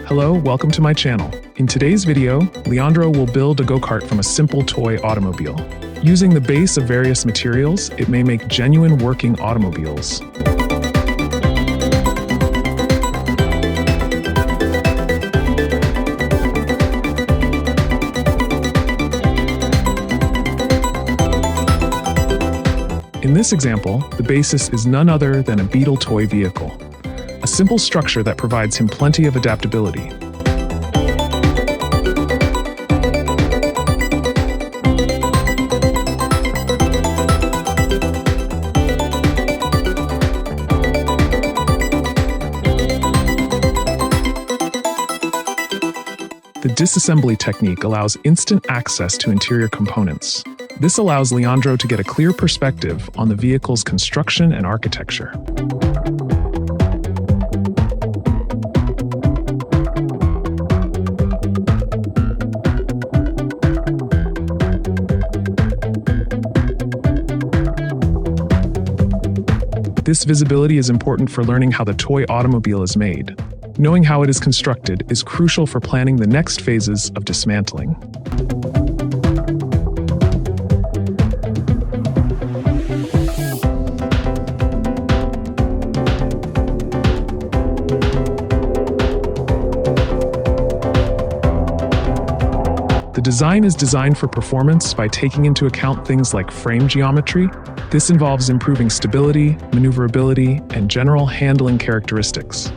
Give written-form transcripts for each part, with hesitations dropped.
Hello, welcome to my channel. In today's video, Leandro will build a go-kart from a simple toy automobile. Using the base of various materials, it may make genuine working automobiles. In this example, the basis is none other than a Beetle toy vehicle, a simple structure that provides him plenty of adaptability. The disassembly technique allows instant access to interior components. This allows Leandro to get a clear perspective on the vehicle's construction and architecture. This visibility is important for learning how the toy automobile is made. Knowing how it is constructed is crucial for planning the next phases of dismantling. The design is designed for performance by taking into account things like frame geometry. This involves improving stability, maneuverability, and general handling characteristics.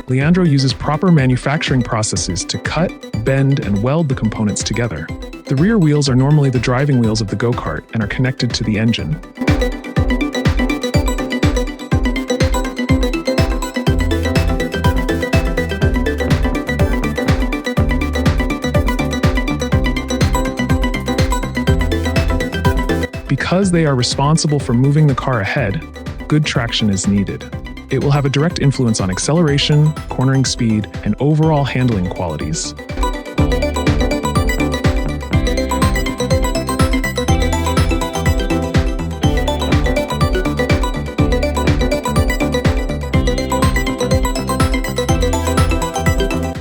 Leandro uses proper manufacturing processes to cut, bend, and weld the components together. The rear wheels are normally the driving wheels of the go-kart and are connected to the engine. Because they are responsible for moving the car ahead, good traction is needed. It will have a direct influence on acceleration, cornering speed, and overall handling qualities.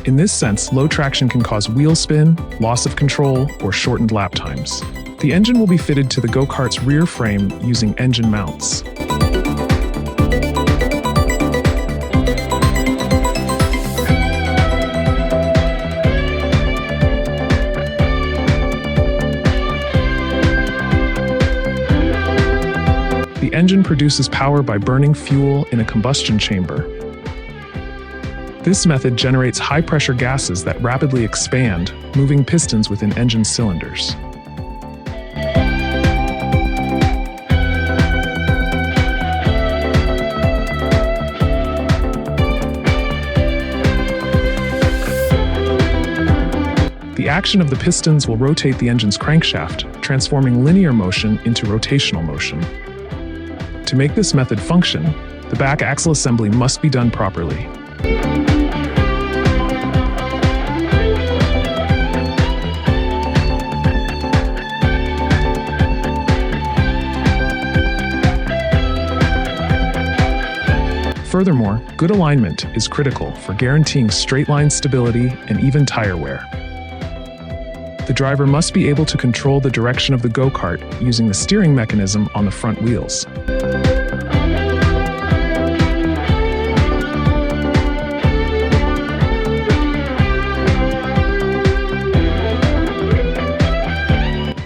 In this sense, low traction can cause wheel spin, loss of control, or shortened lap times. The engine will be fitted to the go-kart's rear frame using engine mounts. The engine produces power by burning fuel in a combustion chamber. This method generates high-pressure gases that rapidly expand, moving pistons within engine cylinders. The action of the pistons will rotate the engine's crankshaft, transforming linear motion into rotational motion. To make this method function, the back axle assembly must be done properly. Furthermore, good alignment is critical for guaranteeing straight-line stability and even tire wear. The driver must be able to control the direction of the go-kart using the steering mechanism on the front wheels.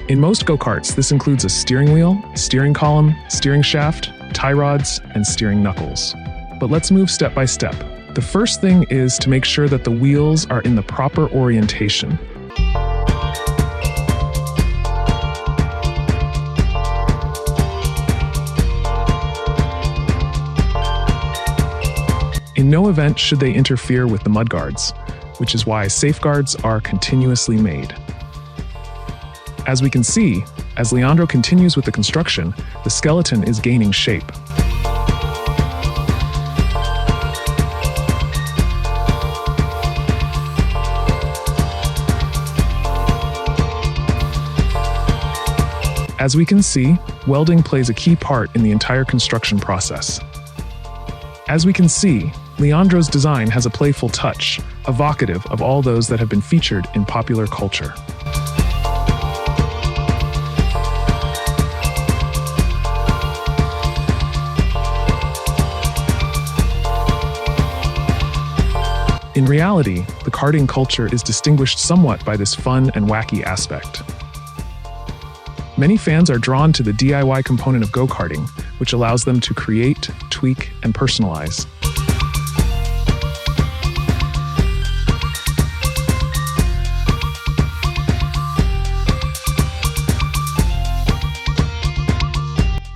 In most go-karts, this includes a steering wheel, steering column, steering shaft, tie rods, and steering knuckles. But let's move step by step. The first thing is to make sure that the wheels are in the proper orientation. In no event should they interfere with the mudguards, which is why safeguards are continuously made. As we can see, as Leandro continues with the construction, the skeleton is gaining shape. As we can see, welding plays a key part in the entire construction process. As we can see, Leandro's design has a playful touch, evocative of all those that have been featured in popular culture. In reality, the karting culture is distinguished somewhat by this fun and wacky aspect. Many fans are drawn to the DIY component of go-karting, which allows them to create, tweak, and personalize.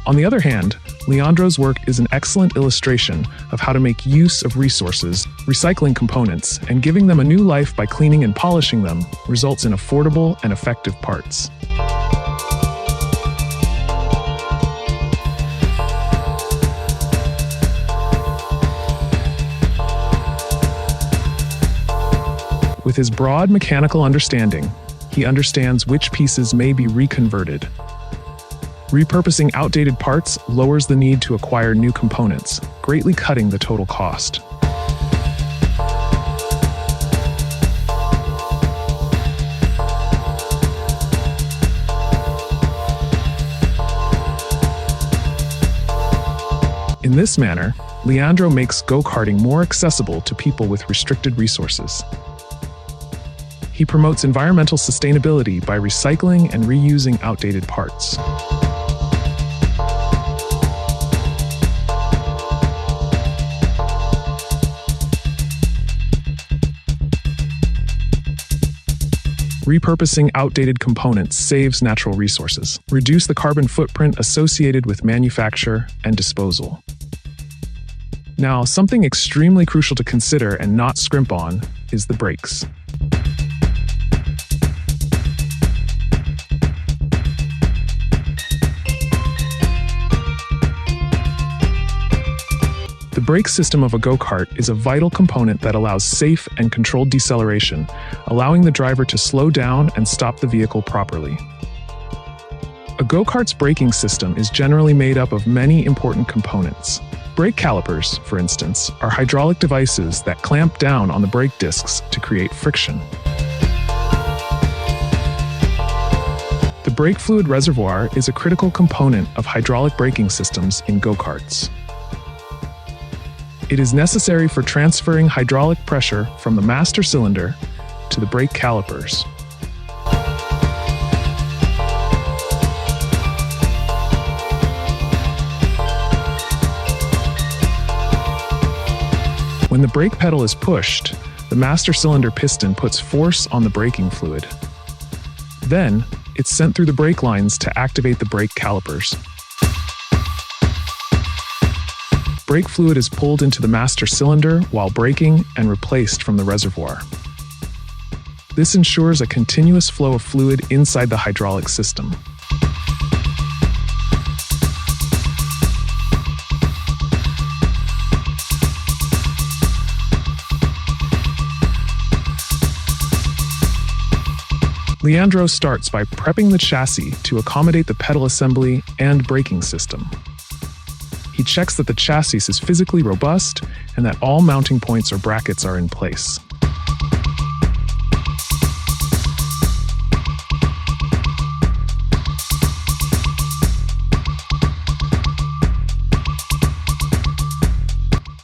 On the other hand, Leandro's work is an excellent illustration of how to make use of resources, recycling components, and giving them a new life by cleaning and polishing them results in affordable and effective parts. With his broad mechanical understanding, he understands which pieces may be reconverted. Repurposing outdated parts lowers the need to acquire new components, greatly cutting the total cost. In this manner, Leandro makes go-karting more accessible to people with restricted resources. He promotes environmental sustainability by recycling and reusing outdated parts. Repurposing outdated components saves natural resources, reduce the carbon footprint associated with manufacture and disposal. Now, something extremely crucial to consider and not scrimp on is the brakes. The brake system of a go-kart is a vital component that allows safe and controlled deceleration, allowing the driver to slow down and stop the vehicle properly. A go-kart's braking system is generally made up of many important components. Brake calipers, for instance, are hydraulic devices that clamp down on the brake discs to create friction. The brake fluid reservoir is a critical component of hydraulic braking systems in go-karts. It is necessary for transferring hydraulic pressure from the master cylinder to the brake calipers. When the brake pedal is pushed, the master cylinder piston puts force on the braking fluid. Then, it's sent through the brake lines to activate the brake calipers. Brake fluid is pulled into the master cylinder while braking and replaced from the reservoir. This ensures a continuous flow of fluid inside the hydraulic system. Leandro starts by prepping the chassis to accommodate the pedal assembly and braking system. He checks that the chassis is physically robust and that all mounting points or brackets are in place.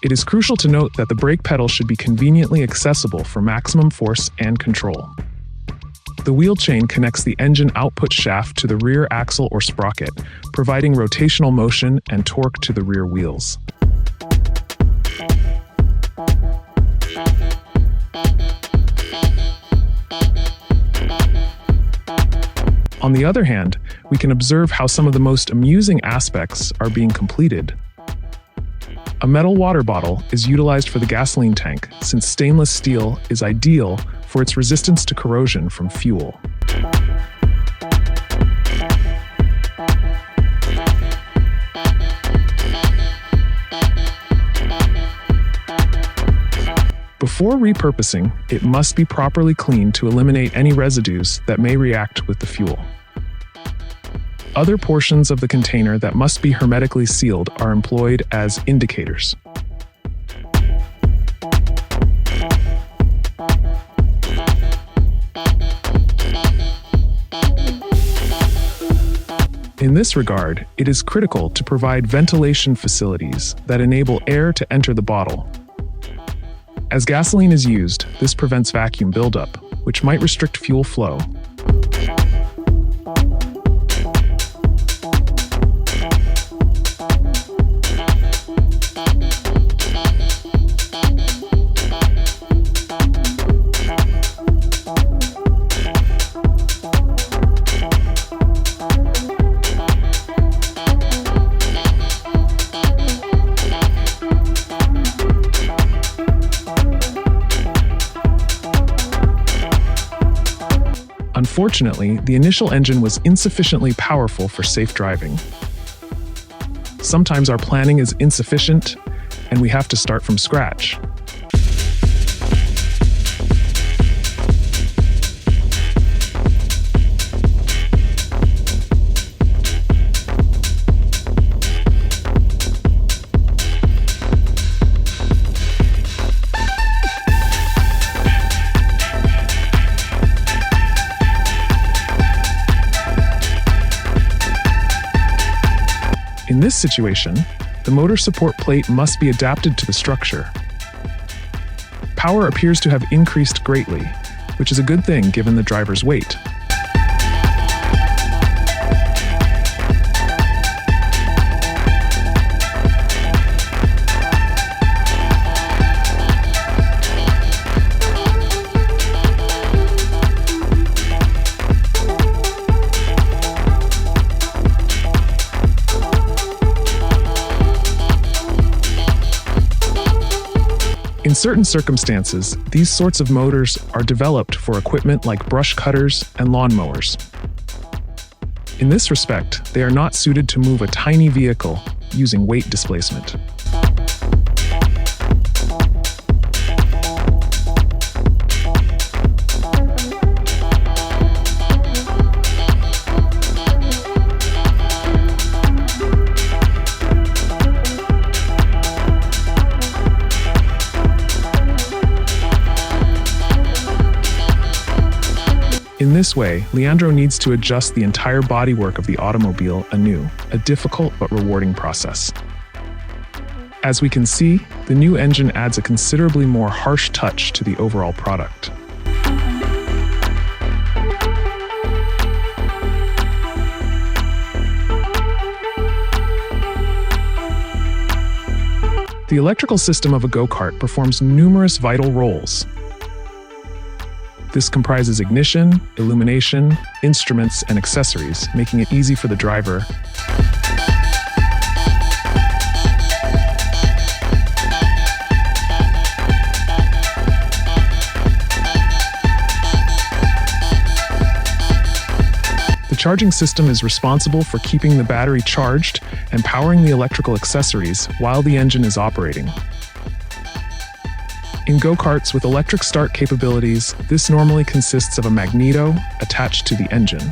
It is crucial to note that the brake pedal should be conveniently accessible for maximum force and control. The wheel chain connects the engine output shaft to the rear axle or sprocket, providing rotational motion and torque to the rear wheels. On the other hand, we can observe how some of the most amusing aspects are being completed. A metal water bottle is utilized for the gasoline tank, since stainless steel is ideal for its resistance to corrosion from fuel. Before repurposing, it must be properly cleaned to eliminate any residues that may react with the fuel. Other portions of the container that must be hermetically sealed are employed as indicators. In this regard, it is critical to provide ventilation facilities that enable air to enter the bottle. As gasoline is used, this prevents vacuum buildup, which might restrict fuel flow. Unfortunately, the initial engine was insufficiently powerful for safe driving. Sometimes our planning is insufficient, and we have to start from scratch. In this situation, the motor support plate must be adapted to the structure. Power appears to have increased greatly, which is a good thing given the driver's weight. In certain circumstances, these sorts of motors are developed for equipment like brush cutters and lawnmowers. In this respect, they are not suited to move a tiny vehicle using weight displacement. In this way, Leandro needs to adjust the entire bodywork of the automobile anew, a difficult but rewarding process. As we can see, the new engine adds a considerably more harsh touch to the overall product. The electrical system of a go-kart performs numerous vital roles. This comprises ignition, illumination, instruments, and accessories, making it easy for the driver. The charging system is responsible for keeping the battery charged and powering the electrical accessories while the engine is operating. In go-karts with electric start capabilities, this normally consists of a magneto attached to the engine.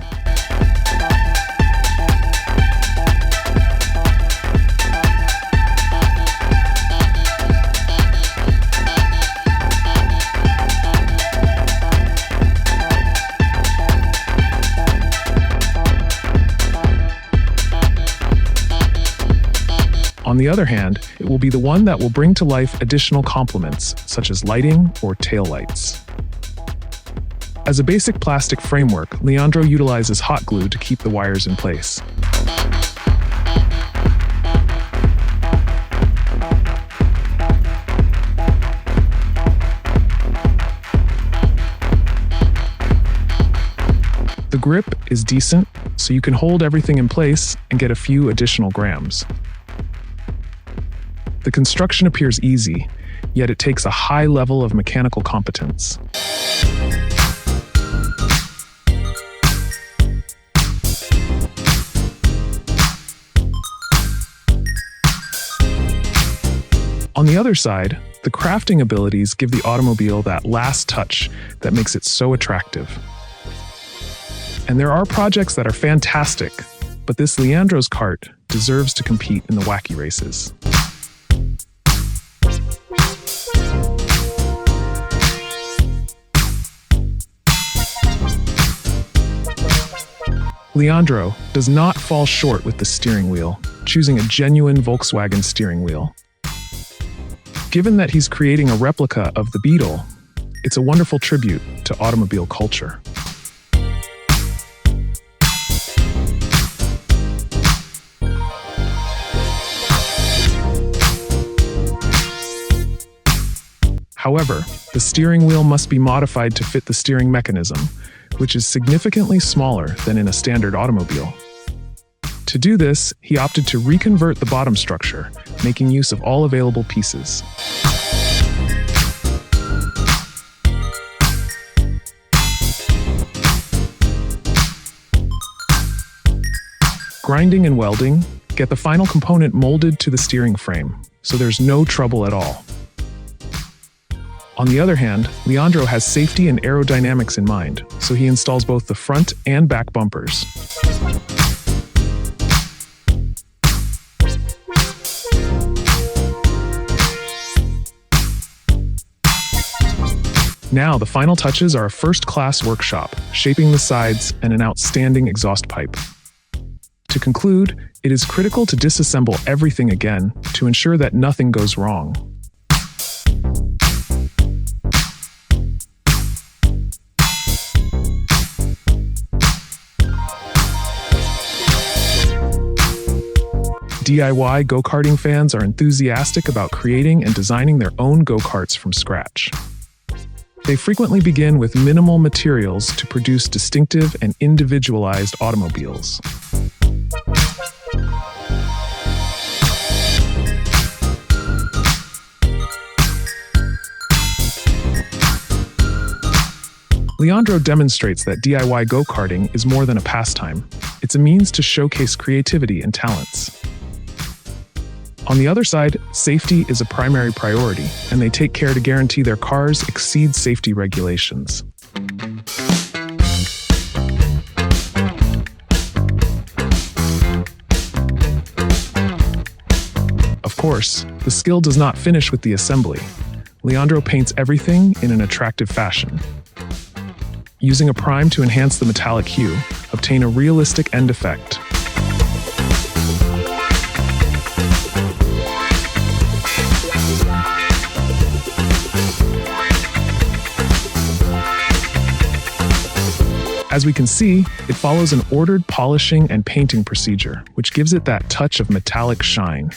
On the other hand, it will be the one that will bring to life additional complements, such as lighting or taillights. As a basic plastic framework, Leandro utilizes hot glue to keep the wires in place. The grip is decent, so you can hold everything in place and get a few additional grams. The construction appears easy, yet it takes a high level of mechanical competence. On the other side, the crafting abilities give the automobile that last touch that makes it so attractive. And there are projects that are fantastic, but this Leandro's kart deserves to compete in the wacky races. Leandro does not fall short with the steering wheel, choosing a genuine Volkswagen steering wheel. Given that he's creating a replica of the Beetle, it's a wonderful tribute to automobile culture. However, the steering wheel must be modified to fit the steering mechanism, which is significantly smaller than in a standard automobile. To do this, he opted to reconvert the bottom structure, making use of all available pieces. Grinding and welding get the final component molded to the steering frame, so there's no trouble at all. On the other hand, Leandro has safety and aerodynamics in mind, so he installs both the front and back bumpers. Now, the final touches are a first-class workshop, shaping the sides and an outstanding exhaust pipe. To conclude, it is critical to disassemble everything again to ensure that nothing goes wrong. DIY go-karting fans are enthusiastic about creating and designing their own go-karts from scratch. They frequently begin with minimal materials to produce distinctive and individualized automobiles. Leandro demonstrates that DIY go-karting is more than a pastime. It's a means to showcase creativity and talents. On the other side, safety is a primary priority, and they take care to guarantee their cars exceed safety regulations. Of course, the skill does not finish with the assembly. Leandro paints everything in an attractive fashion. Using a prime to enhance the metallic hue, obtain a realistic end effect. As we can see, it follows an ordered polishing and painting procedure, which gives it that touch of metallic shine.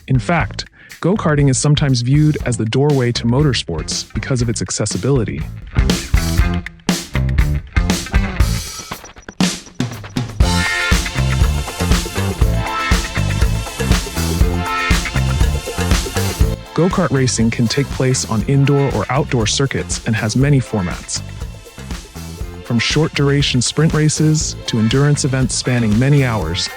In fact, go-karting is sometimes viewed as the doorway to motorsports because of its accessibility. Go-kart racing can take place on indoor or outdoor circuits and has many formats. From short-duration sprint races to endurance events spanning many hours.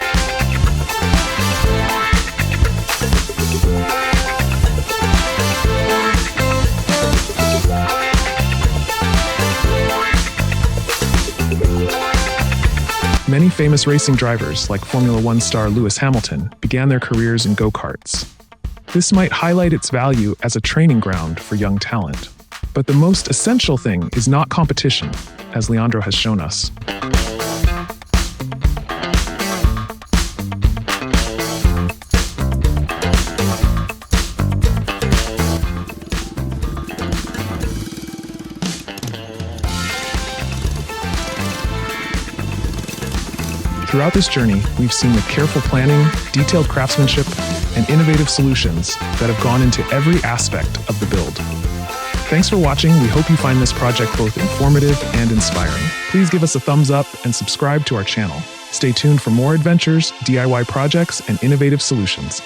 Many famous racing drivers, like Formula One star Lewis Hamilton, began their careers in go-karts. This might highlight its value as a training ground for young talent. But the most essential thing is not competition, as Leandro has shown us. Throughout this journey, we've seen the careful planning, detailed craftsmanship, and innovative solutions that have gone into every aspect of the build. Thanks for watching. We hope you find this project both informative and inspiring. Please give us a thumbs up and subscribe to our channel. Stay tuned for more adventures, DIY projects, and innovative solutions.